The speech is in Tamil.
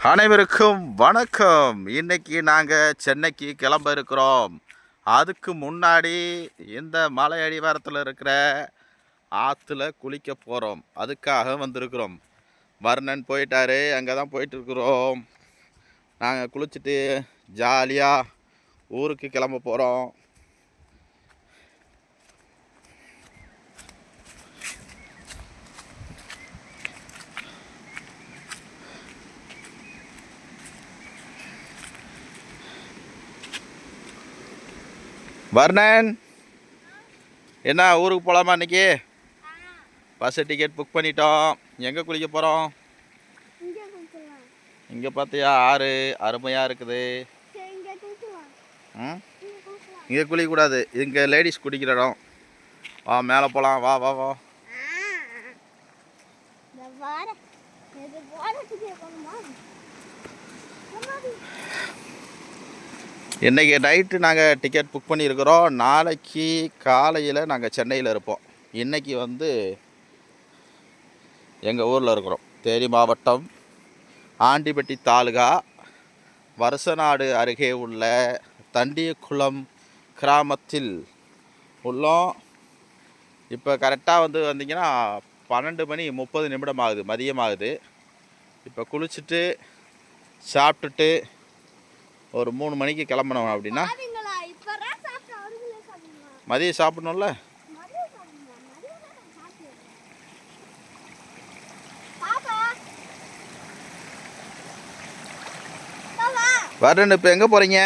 அனைவருக்கும் வணக்கம். இன்னைக்கு நாங்கள் சென்னைக்கு கிளம்ப இருக்கிறோம். அதுக்கு முன்னாடி இந்த மலை அடிவாரத்தில் இருக்கிற ஆற்றுல குளிக்க போகிறோம். அதுக்காக வந்திருக்கிறோம். வர்ணன் போயிட்டாரு, அங்கே தான் போயிட்டுருக்குறோம். நாங்கள் குளிச்சுட்டு ஜாலியாக ஊருக்கு கிளம்ப போகிறோம். வர்ணன், என்ன ஊருக்கு போகலாமா இன்னைக்கு? பஸ் டிக்கெட் புக் பண்ணிட்டோம். எங்கே குளிக்க போகிறோம்? இங்கே பார்த்தியா ஆறு அருமையாக இருக்குது. இங்கே குளிக்கக்கூடாது, இங்கே லேடிஸ் குடிக்கிற இடம். வா மேலே போகலாம், வா வா வா. இன்றைக்கி நைட்டு நாங்கள் டிக்கெட் புக் பண்ணியிருக்கிறோம். நாளைக்கு காலையில் நாங்கள் சென்னையில் இருப்போம். இன்றைக்கி எங்கள் ஊரில் இருக்கிறோம். தேனி மாவட்டம் ஆண்டிப்பட்டி தாலுகா வருசநாடு அருகே உள்ள தண்டியக்குளம் கிராமத்தில் உள்ளோம். இப்போ கரெக்டாக வந்தீங்கன்னா 12:30 ஆகுது, மதியமாகுது. இப்போ குளிச்சுட்டு சாப்பிட்டுட்டு ஒரு 3 மணிக்கு கிளம்பணும். அப்படின்னா மதியம் சாப்பிடணும்ல. வரேன். இப்போ எங்கே போகிறீங்க?